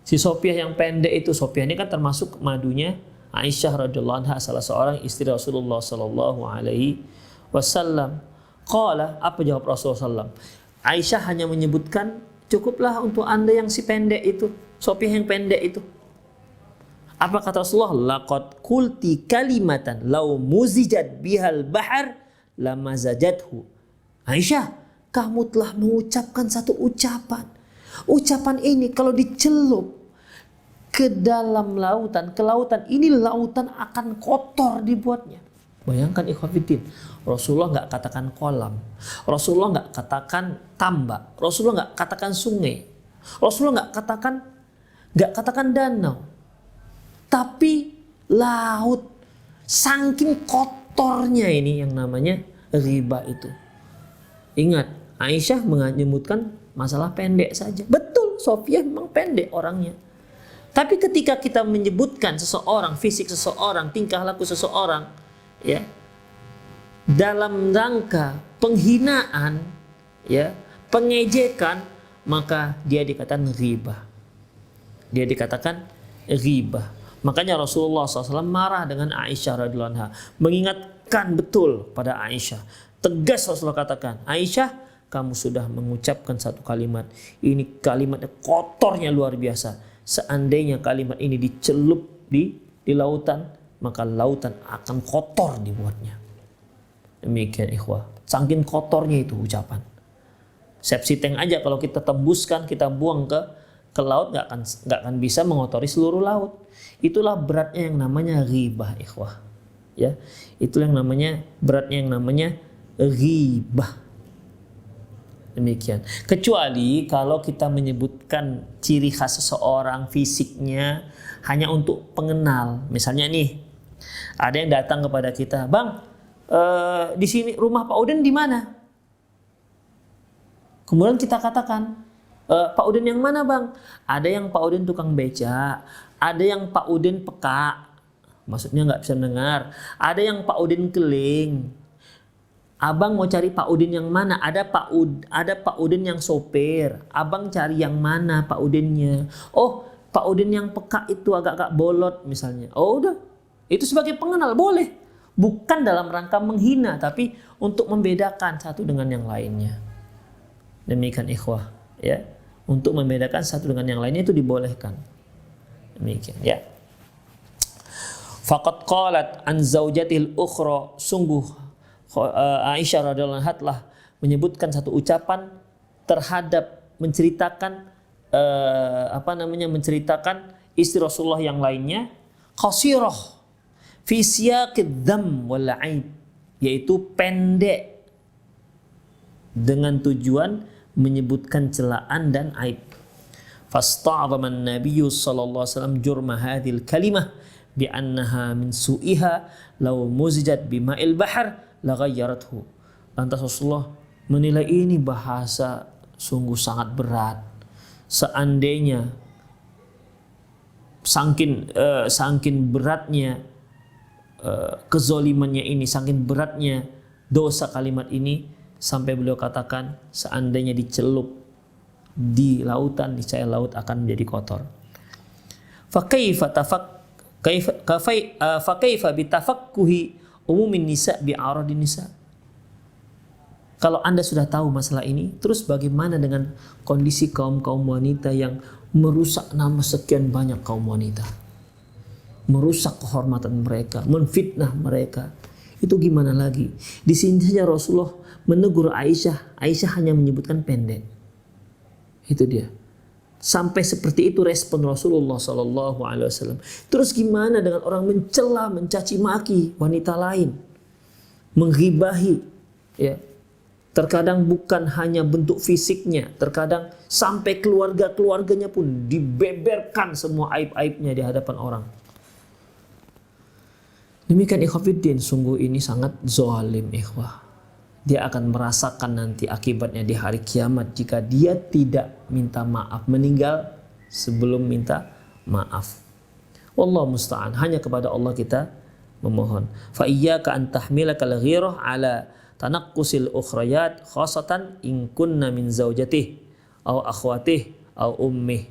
Si Sofiah yang pendek itu, Sofiah ini kan termasuk madunya Aisyah radhiyallahu anha, salah seorang istri Rasulullah sallallahu alaihi wasallam. Qala, apa jawab Rasulullah sallallahu? Aisyah hanya menyebutkan, cukuplah untuk Anda yang si pendek itu, Sofiah yang pendek itu. Apa kata Rasulullah? Laqad qulti kalimatan law muzijat bihal bahar lamazajathu. Aisyah, kamu telah mengucapkan satu ucapan. Ucapan ini kalau dicelup ke dalam lautan, ke lautan ini, lautan akan kotor dibuatnya. Bayangkan ikhwatiddin, Rasulullah nggak katakan kolam, Rasulullah nggak katakan tambak, Rasulullah nggak katakan sungai, Rasulullah nggak katakan danau, tapi laut. Saking kotornya ini yang namanya riba itu. Ingat, Aisyah menyebutkan masalah pendek saja. Betul, Sofiah memang pendek orangnya. Tapi ketika kita menyebutkan seseorang, fisik seseorang, tingkah laku seseorang, ya, dalam rangka penghinaan, ya, pengejekan, maka dia dikatakan ghibah. Dia dikatakan ghibah. Makanya Rasulullah SAW marah dengan Aisyah radhiyallahu anha, mengingatkan betul pada Aisyah. Tegas Rasulullah katakan, Aisyah, kamu sudah mengucapkan satu kalimat. Ini kalimatnya kotornya luar biasa. Seandainya kalimat ini dicelup di lautan, maka lautan akan kotor dibuatnya. Demikian ikhwah. Saking kotornya itu ucapan. Sepsi tank aja kalau kita tembuskan, kita buang ke laut, nggak akan bisa mengotori seluruh laut. Itulah beratnya yang namanya ghibah ikhwah. Ya, itulah yang namanya beratnya yang namanya ghibah. Demikian. Kecuali kalau kita menyebutkan ciri khas seseorang, fisiknya hanya untuk pengenal. Misalnya nih, ada yang datang kepada kita, Bang, di sini rumah Pak Udin di mana? Kemudian kita katakan, Pak Udin yang mana, Bang? Ada yang Pak Udin tukang beca, ada yang Pak Udin peka, maksudnya nggak bisa mendengar. Ada yang Pak Udin keling. Abang mau cari Pak Udin yang mana? Ada Pak Udin yang sopir. Abang cari yang mana Pak Udinnya? Oh, Pak Udin yang peka itu agak-agak bolot misalnya. Oh udah, itu sebagai pengenal boleh. Bukan dalam rangka menghina, tapi untuk membedakan satu dengan yang lainnya. Demikian ikhwah, ya. Untuk membedakan satu dengan yang lainnya itu dibolehkan. Demikian, ya. Faqad qalat an zaujatil ukhra, sungguh Aisyah radhiyallahu anha telah menyebutkan satu ucapan terhadap menceritakan menceritakan istri Rasulullah yang lainnya, qasirah fi siyaqid dham wal aib, yaitu pendek dengan tujuan menyebutkan celaan dan aib. Fasta'zama an-nabiy sallallahu alaihi wasallam jurma hadhil kalimah bi annaha min su'iha law muzijat bima'il bahr laghayyarathu. Lantas Rasulullah menilai ini bahasa sungguh sangat berat. Seandainya saking beratnya kezolimannya ini, saking beratnya dosa kalimat ini, sampai beliau katakan seandainya dicelup di lautan, niscaya laut akan menjadi kotor. Fa kaifa bitafaqquhi umumin nisa bi'aradin nisa. Kalau Anda sudah tahu masalah ini, terus bagaimana dengan kondisi kaum-kaum wanita yang merusak nama sekian banyak kaum wanita, merusak kehormatan mereka, menfitnah mereka? Itu gimana lagi? Di sini saja Rasulullah menegur Aisyah. Aisyah hanya menyebutkan pendek. Itu dia. Sampai seperti itu respon Rasulullah SAW. Terus gimana dengan orang mencela, mencaci maki wanita lain, menghibahi, ya. Terkadang bukan hanya bentuk fisiknya, terkadang sampai keluarganya pun dibeberkan semua aib-aibnya di hadapan orang. Demikian ikhwafiddin, sungguh ini sangat zalim ikhwah. Dia akan merasakan nanti akibatnya di hari kiamat jika dia tidak minta maaf, meninggal sebelum minta maaf. Wallahu musta'an, hanya kepada Allah kita memohon. Fa iyyaka an tahmilaka al-ghirah ala tanaqqusil ukhrayat khasatan in kunna min zaujatih aw akhwatih aw ummih.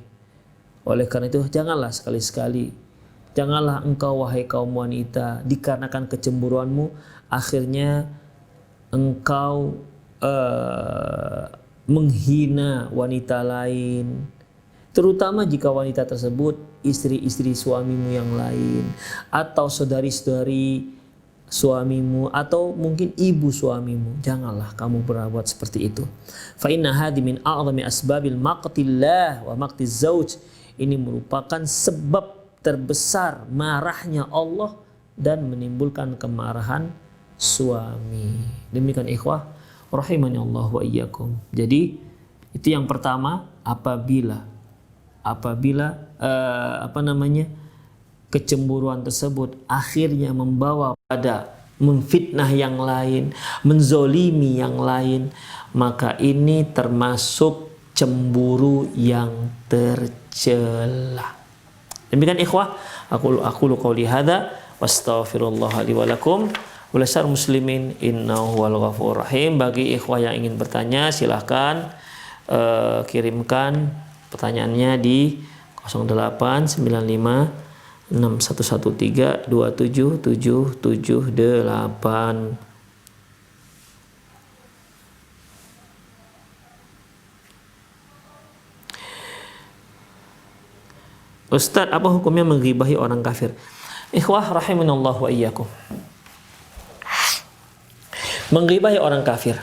Oleh karena itu janganlah sekali-sekali, janganlah engkau wahai kaum wanita dikarenakan kecemburuanmu akhirnya engkau menghina wanita lain, terutama jika wanita tersebut istri-istri suamimu yang lain, atau saudari-saudari suamimu, atau mungkin ibu suamimu. Janganlah kamu berbuat seperti itu. Fa inna hadhi min a'zami asbabil maqtillah wa maqtiz zauj. Ini merupakan sebab terbesar marahnya Allah dan menimbulkan kemarahan suami. Demikian ikhwah rahimani Allah wa iyyakum. Jadi itu yang pertama, apabila kecemburuan tersebut akhirnya membawa pada memfitnah yang lain, menzolimi yang lain, maka ini termasuk cemburu yang tercela. Demikian ikhwah, aku qauli hadza wastaghfirullah li wa lakum. Muslimin innahu wal ghafurur rahim. Bagi ikhwah yang ingin bertanya silahkan kirimkan pertanyaannya di 0895 6113 27778. Ustadz, apa hukumnya menggibahi orang kafir? Ikhwah rahimanallah wa iyyakum. Menggibahi orang kafir,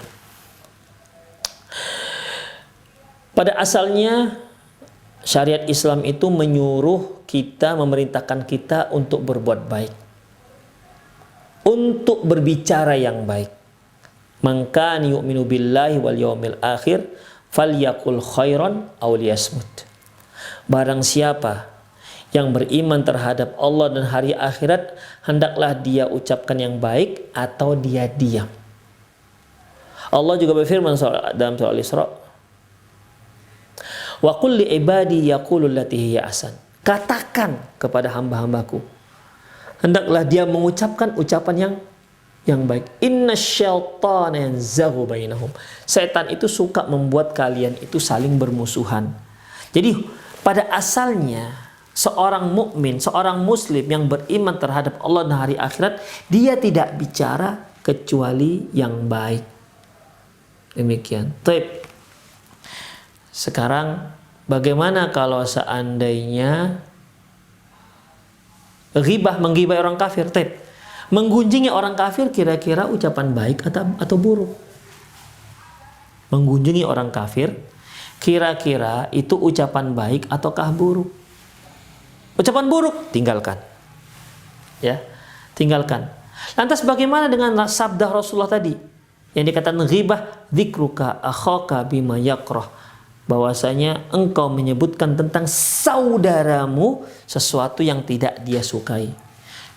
pada asalnya syariat Islam itu menyuruh kita, memerintahkan kita untuk berbuat baik, untuk berbicara yang baik. Man kana yu'minu billahi wal yawmil akhir falyaqul khairan aw liyasmut. Barang siapa yang beriman terhadap Allah dan hari akhirat, hendaklah dia ucapkan yang baik atau dia diam. Allah juga berfirman dalam surah Al-Isra, wa qul li ibadi yaqulu allati hiya ahsan. Katakan kepada hamba-hambaku, hendaklah dia mengucapkan ucapan yang baik. Innasyaitana yanzaghu bainahum. Setan itu suka membuat kalian itu saling bermusuhan. Jadi pada asalnya seorang mukmin, seorang muslim yang beriman terhadap Allah dan hari akhirat, dia tidak bicara kecuali yang baik. Demikian. Baik. Sekarang bagaimana kalau seandainya menggibah orang kafir? Baik. Menggunjingi orang kafir kira-kira ucapan baik atau buruk? Menggunjingi orang kafir kira-kira itu ucapan baik ataukah buruk? Ucapan buruk, tinggalkan. Ya, tinggalkan. Lantas bagaimana dengan sabda Rasulullah tadi? Yang dikatakan ghibah, dzikruka akhaka bima yakrah. Bahwasanya engkau menyebutkan tentang saudaramu sesuatu yang tidak dia sukai.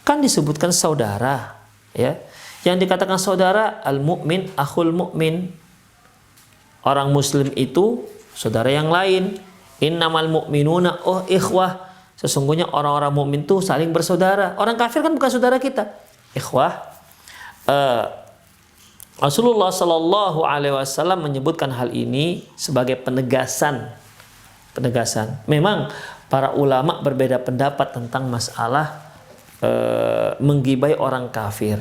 Kan disebutkan saudara, ya. Yang dikatakan saudara, al-mu'min akhul mu'min. Orang muslim itu saudara yang lain. Innamal mu'minuna ikhwah. Sesungguhnya orang-orang mukmin itu saling bersaudara. Orang kafir kan bukan saudara kita. Ikhwah, Rasulullah Shallallahu Alaihi Wasallam menyebutkan hal ini sebagai penegasan. Memang para ulama berbeda pendapat tentang masalah menggibai orang kafir.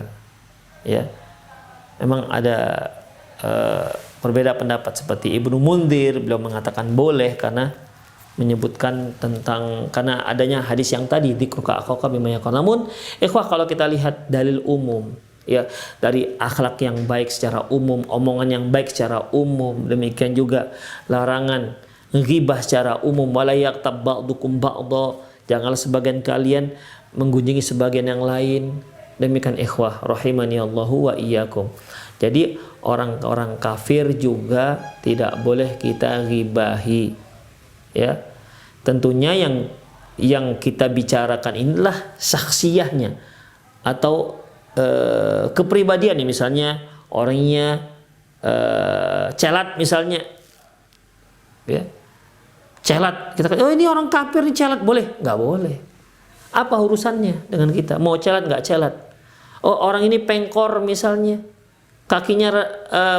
Ya, memang ada berbeda pendapat seperti Ibnu Mundzir, beliau mengatakan boleh karena menyebutkan tentang karena adanya hadis yang tadi dzikruka akhaka bima yakrah. Namun, ikhwah, kalau kita lihat dalil umum, ya, dari akhlak yang baik secara umum, omongan yang baik secara umum, demikian juga larangan ghibah secara umum, wala yaqtab ba'dukum ba'dha, janganlah sebagian kalian menggunjingi sebagian yang lain. Demikian ikhwah rahimani Allahu wa iyyakum. Jadi orang-orang kafir juga tidak boleh kita ghibahi. Ya. Tentunya yang kita bicarakan inilah saksiyahnya atau kepribadian, misalnya orangnya celat misalnya, ya, celat, kita kata, oh ini orang kafir ini celat, boleh? Nggak boleh. Apa urusannya dengan kita? Mau celat nggak celat? Oh orang ini pengkor misalnya, kakinya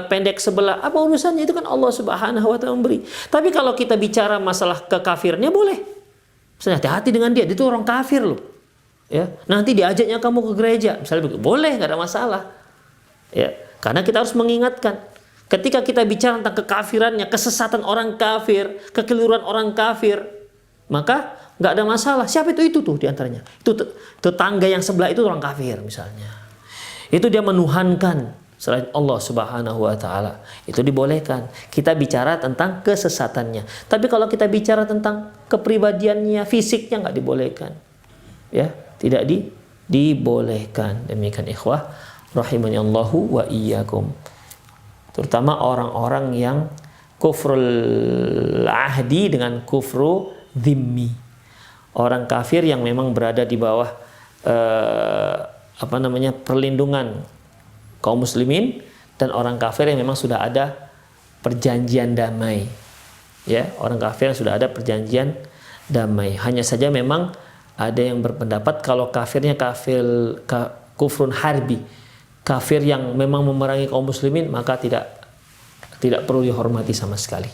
pendek sebelah, apa urusannya? Itu kan Allah Subhanahu Wa Taala memberi. Tapi kalau kita bicara masalah kekafirnya boleh. Misalnya hati-hati dengan dia itu orang kafir loh. Ya, nanti diajaknya kamu ke gereja, misalnya begitu, boleh, nggak ada masalah. Ya, karena kita harus mengingatkan, ketika kita bicara tentang kekafirannya, kesesatan orang kafir, kekeliruan orang kafir, maka nggak ada masalah. Siapa itu tuh diantaranya? Itu tetangga yang sebelah itu orang kafir misalnya. Itu dia menuhankan selain Allah Subhanahu Wa Taala. Itu dibolehkan. Kita bicara tentang kesesatannya. Tapi kalau kita bicara tentang kepribadiannya, fisiknya nggak dibolehkan. Ya. Tidak dibolehkan. Demikian ikhwah rahimani Allahu wa iyyakum. Terutama orang-orang yang kufrul ahdi dengan kufru dhimmi. Orang kafir yang memang berada di bawah perlindungan kaum muslimin, dan orang kafir yang memang sudah ada perjanjian damai. Ya, orang kafir yang sudah ada perjanjian damai. Hanya saja memang ada yang berpendapat kalau kafirnya kufrun harbi, kafir yang memang memerangi kaum muslimin, maka tidak perlu dihormati sama sekali.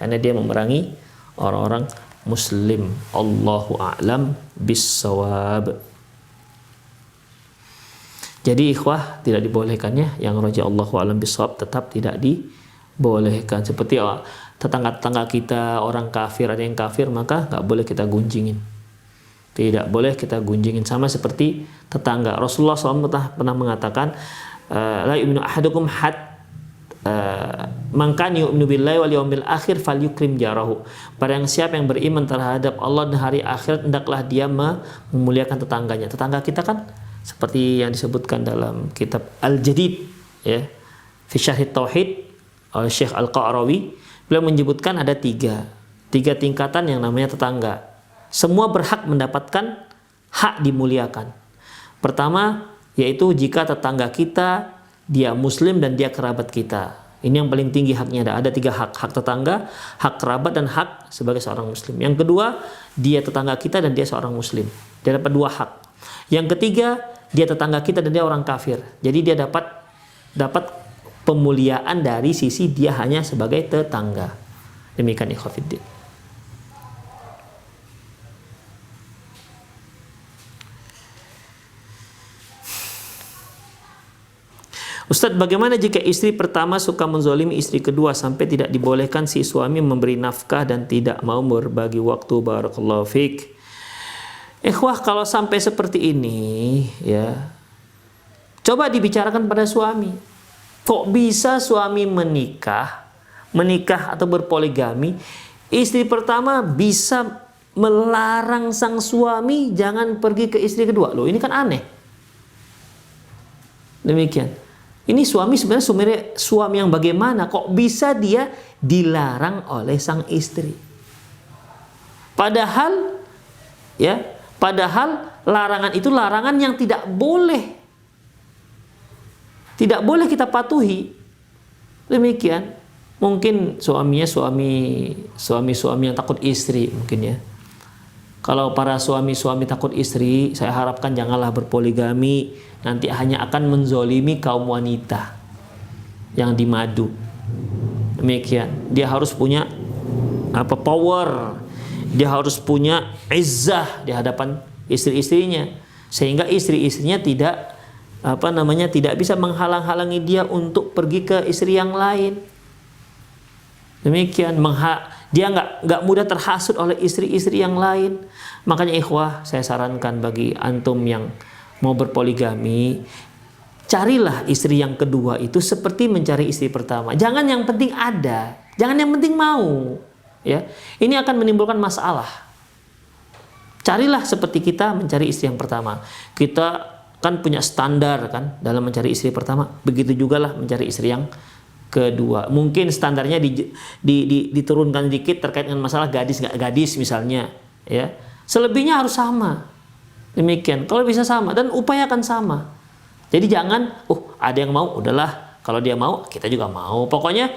karena dia memerangi orang-orang muslim. Allahu a'lam bissawab. Jadi ikhwah, tidak dibolehkannya yang roja Allahu a'lam bissawab, tetap tidak dibolehkan. Seperti tetangga-tetangga kita orang kafir, ada yang kafir, maka nggak boleh kita gunjingin. Tidak boleh kita gunjingin, sama seperti tetangga. Rasulullah SAW pernah mengatakan, la yu'minu ahadukum man kana yu'minu billahi wal yawmil akhir falyukrim jarahu. Barang siapa yang beriman terhadap Allah dan hari akhirat, hendaklah dia memuliakan tetangganya. Tetangga kita kan seperti yang disebutkan dalam kitab Al-Jadid, ya, fi Syarh Tauhid oleh Syekh Al-Qa'rawi. Beliau menyebutkan ada tiga tingkatan yang namanya tetangga. Semua berhak mendapatkan hak dimuliakan. Pertama, yaitu jika tetangga kita dia muslim dan dia kerabat kita. Ini yang paling tinggi haknya. Ada 3 hak. Hak tetangga, hak kerabat, dan hak sebagai seorang muslim. Yang kedua, dia tetangga kita dan dia seorang muslim. Dia dapat 2 hak. Yang ketiga, dia tetangga kita dan dia orang kafir. Jadi dia dapat pemuliaan dari sisi dia hanya sebagai tetangga. Demikian ikhwatiddin. Ustadz, bagaimana jika istri pertama suka menzolimi istri kedua sampai tidak dibolehkan si suami memberi nafkah dan tidak mau berbagi waktu? Barakallahu fiik. Ikhwah, kalau sampai seperti ini, ya, coba dibicarakan pada suami. Kok bisa suami menikah atau berpoligami, istri pertama bisa melarang sang suami jangan pergi ke istri kedua? Loh, ini kan aneh. Demikian. Ini suami sebenarnya suami yang bagaimana? Kok bisa dia dilarang oleh sang istri? Padahal larangan itu larangan yang tidak boleh. Tidak boleh kita patuhi. Demikian. Mungkin suaminya suami yang takut istri mungkin, ya. Kalau para suami-suami takut istri, saya harapkan janganlah berpoligami. Nanti hanya akan menzolimi kaum wanita yang dimadu. Demikian. Dia harus punya power. Dia harus punya izzah di hadapan istri-istrinya, sehingga istri-istrinya tidak bisa menghalang-halangi dia untuk pergi ke istri yang lain. Demikian. Dia nggak mudah terhasut oleh istri-istri yang lain. Makanya ikhwah, saya sarankan bagi antum yang mau berpoligami, carilah istri yang kedua itu seperti mencari istri pertama. Jangan yang penting ada, jangan yang penting mau, ya. Ini akan menimbulkan masalah. Carilah seperti kita mencari istri yang pertama. Kita kan punya standar kan dalam mencari istri pertama. Begitu juga lah mencari istri yang kedua. Mungkin standarnya diturunkan sedikit terkait dengan masalah gadis nggak gadis misalnya, ya. Selebihnya harus sama. Demikian. Kalau bisa sama dan upayakan sama. Jadi jangan, ada yang mau, udahlah. Kalau dia mau, kita juga mau. Pokoknya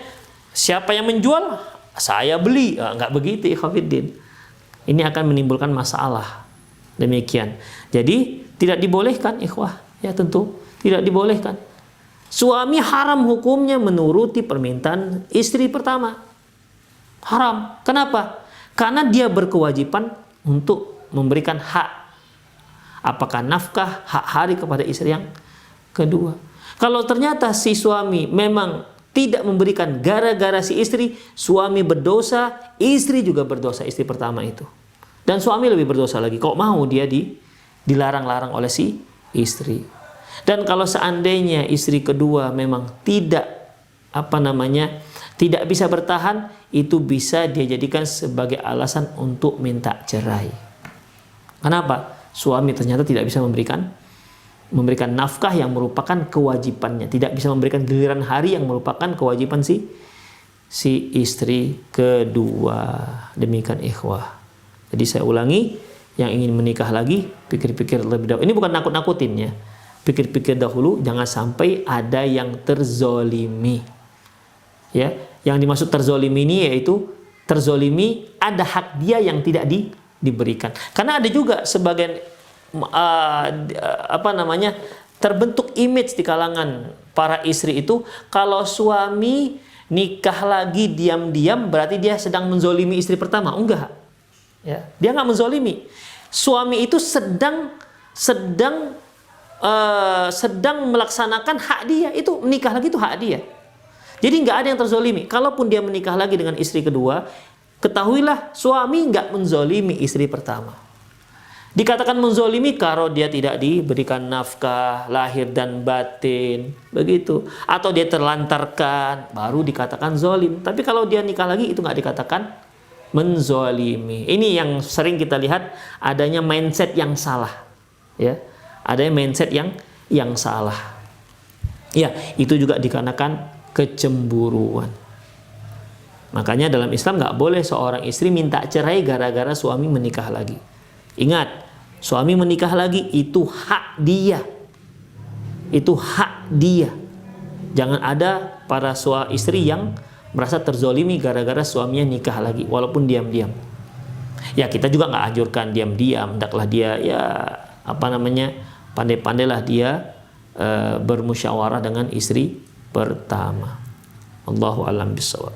siapa yang menjual, saya beli. Nggak begitu, ikhwatiddin. Ini akan menimbulkan masalah. Demikian. Jadi tidak dibolehkan, ikhwah. Ya tentu tidak dibolehkan. Suami haram hukumnya menuruti permintaan istri pertama. Haram. Kenapa? Karena dia berkewajiban untuk memberikan hak. Apakah nafkah, hak hari kepada istri yang kedua. Kalau ternyata si suami memang tidak memberikan gara-gara si istri, suami berdosa, istri juga berdosa, istri pertama itu. Dan suami lebih berdosa lagi. Kok mau dia dilarang-larang oleh si istri. Dan kalau seandainya istri kedua memang tidak bisa bertahan, itu bisa dia jadikan sebagai alasan untuk minta cerai. Kenapa? Suami ternyata tidak bisa memberikan nafkah yang merupakan kewajibannya, tidak bisa memberikan giliran hari yang merupakan kewajiban si istri kedua. Demikian ikhwah. Jadi saya ulangi, yang ingin menikah lagi, pikir-pikir lebih dahulu. Ini bukan nakut-nakutin, ya. Pikir-pikir dahulu, jangan sampai ada yang terzolimi. Ya, yang dimaksud terzolimi ini yaitu terzolimi ada hak dia yang tidak diberikan. Karena ada juga sebagian terbentuk image di kalangan para istri itu, kalau suami nikah lagi diam-diam berarti dia sedang menzolimi istri pertama. Enggak. Ya, dia nggak menzolimi. Suami itu sedang melaksanakan hak dia. Itu menikah lagi itu hak dia. Jadi nggak ada yang terzolimi. Kalaupun dia menikah lagi dengan istri kedua, ketahuilah suami nggak menzolimi istri pertama. Dikatakan menzolimi kalau dia tidak diberikan nafkah lahir dan batin, begitu. Atau dia terlantarkan, baru dikatakan zolim. Tapi kalau dia nikah lagi itu nggak dikatakan menzolimi. Ini yang sering kita lihat adanya mindset yang salah, ya. Adanya mindset yang salah. Ya, itu juga dikarenakan kecemburuan. Makanya dalam Islam nggak boleh seorang istri minta cerai gara-gara suami menikah lagi. Ingat, suami menikah lagi itu hak dia. Itu hak dia. Jangan ada para istri yang merasa terzolimi gara-gara suaminya nikah lagi, walaupun diam-diam. Ya kita juga nggak anjurkan diam-diam. Hendaklah dia pandai-pandailah dia bermusyawarah dengan istri pertama. Allahu a'lam bishawab.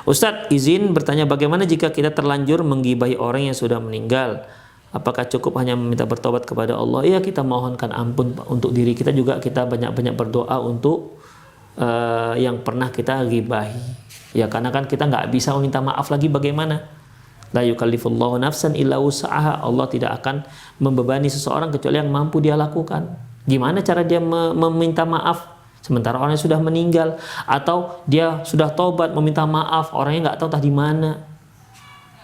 Ustadz, izin bertanya, bagaimana jika kita terlanjur menggibahi orang yang sudah meninggal? Apakah cukup hanya meminta bertobat kepada Allah? Ya, kita mohonkan ampun untuk diri kita juga. Kita banyak-banyak berdoa untuk yang pernah kita gibahi. Ya, karena kan kita nggak bisa meminta maaf lagi, bagaimana? La yukallifullahu nafsan illa wus'aha. Allah tidak akan membebani seseorang kecuali yang mampu dia lakukan. Gimana cara dia meminta maaf sementara orangnya sudah meninggal, atau dia sudah tobat meminta maaf orangnya nggak tahu entah di mana.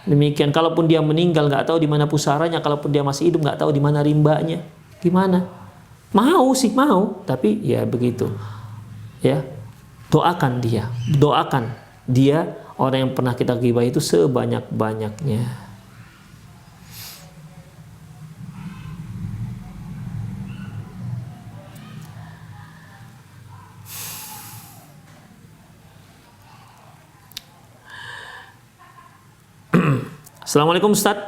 Demikian, kalaupun dia meninggal nggak tahu di mana pusaranya, kalaupun dia masih hidup nggak tahu di mana rimbanya. Gimana? Mau sih mau, tapi ya begitu. Ya, doakan dia orang yang pernah kita gibah itu sebanyak-banyaknya. Assalamualaikum Ustaz.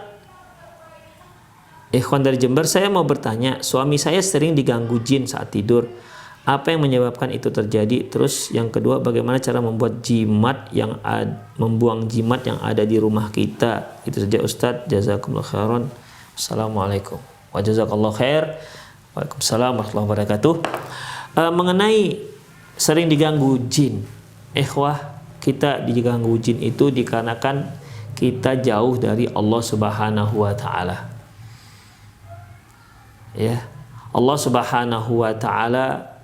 Ikhwan dari Jember, saya mau bertanya, suami saya sering diganggu jin saat tidur. Apa yang menyebabkan itu terjadi? Terus yang kedua, bagaimana cara membuang jimat yang ada di rumah kita? Itu saja Ustaz. Jazakumullah khairan. Assalamualaikum wa jazakallahu khair. Waalaikumsalam warahmatullahi wabarakatuh. Mengenai sering diganggu jin, kita diganggu jin itu dikarenakan kita jauh dari Allah Subhanahu wa taala. Ya. Allah Subhanahu wa taala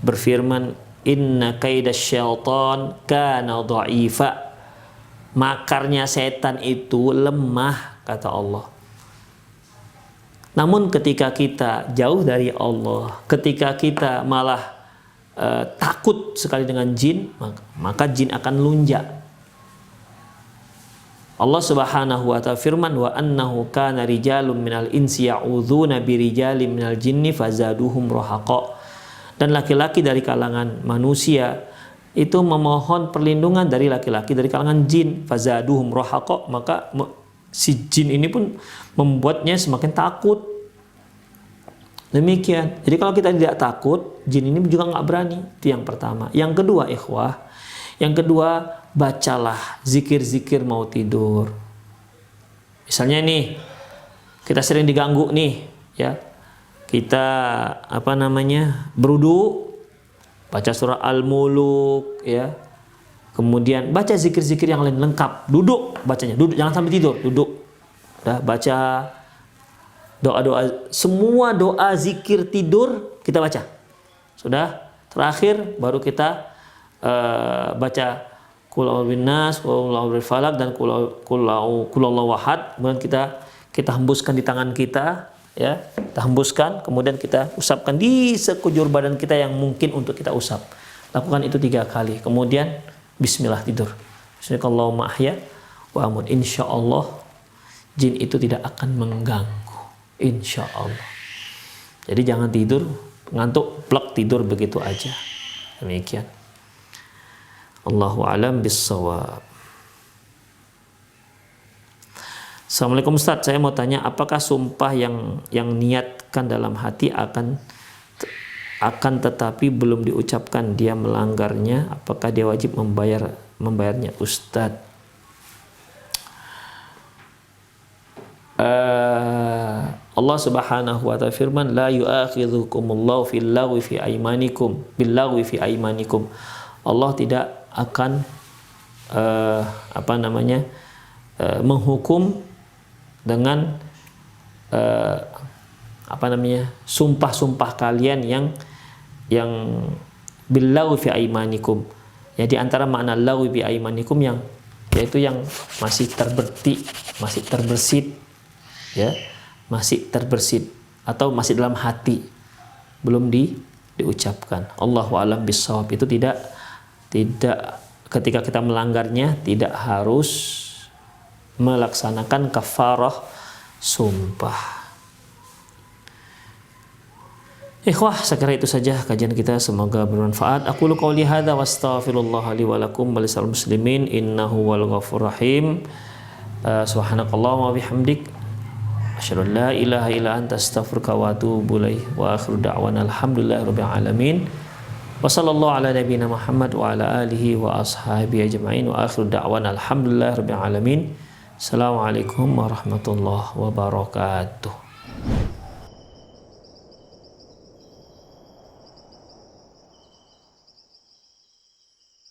berfirman, "Inna kaidasyaitan kana dha'ifa." Makarnya setan itu lemah, kata Allah. Namun ketika kita jauh dari Allah, ketika kita malah takut sekali dengan jin, maka jin akan lunjak. Allah Subhanahu wa ta'ala firman, wa annahu kana rijalun minal insi ya'udzuna birijalin minal jinni fazaduhum rahaqa. Dan laki-laki dari kalangan manusia itu memohon perlindungan dari laki-laki dari kalangan jin, fazaduhum rahaqa, maka si jin ini pun membuatnya semakin takut. Demikian. Jadi kalau kita tidak takut, jin ini juga nggak berani. Itu yang pertama. Yang kedua, bacalah zikir-zikir mau tidur. Misalnya nih, kita sering diganggu nih, ya. Kita berudu, baca surah Al-Muluk, ya. Kemudian baca zikir-zikir yang lain lengkap. Duduk bacanya, jangan sampai tidur, duduk. Udah baca doa-doa, semua doa zikir tidur kita baca. Sudah, terakhir baru kita baca Qul a'udzu binnas, Qul a'udzu falaq, dan Qul huwallahu ahad. Kemudian kita hembuskan di tangan kita, ya. Kita hembuskan, kemudian kita usapkan di sekujur badan kita yang mungkin untuk kita usap. Lakukan itu 3 kali. Kemudian bismillah, tidur. Bismillahirrahmanirrahim, ahya wa amut. Insyaallah jin itu tidak akan mengganggu. Insyaallah. Jadi jangan tidur ngantuk, plek tidur begitu aja. Demikian. Allahu a'lam bissawab. Assalamualaikum Ustaz, saya mau tanya, apakah sumpah yang niatkan dalam hati akan akan tetapi belum diucapkan dia melanggarnya, apakah dia wajib membayarnya? Ustadz, Allah Subhanahu wa ta'ala firman, la yu'akhidhukumullahu fil-lagwi fi aymanikum bil-lagwi fi aymanikum. Allah tidak akan menghukum dengan sumpah-sumpah kalian yang bil-lagwi fi aymanikum. Jadi antara makna lagwi fi aymanikum yaitu yang masih terbersit, ya, masih terbersit atau masih dalam hati, belum diucapkan. Allahu a'lam bissawab. Itu tidak ketika kita melanggarnya tidak harus melaksanakan kafarah sumpah. Ikhwah, sekira itu saja kajian kita, semoga bermanfaat. Aqulu qouli hadza wa astaghfirullah li wa lakum wa lisal muslimin innahu wal ghafurur rahim. Subhanakallahumma wa bihamdik asyhadu an la ilaha illa anta astaghfiruka wa atubu ilaik. Wa akhiru da'wana alhamdulillahi rabbil alamin. Wa sallallahu ala nabiyyina Muhammad wa ala alihi wa ashabihi ajma'in. Wa akhiru da'wana alhamdulillahi rabbil alamin. Assalamualaikum warahmatullahi wabarakatuh.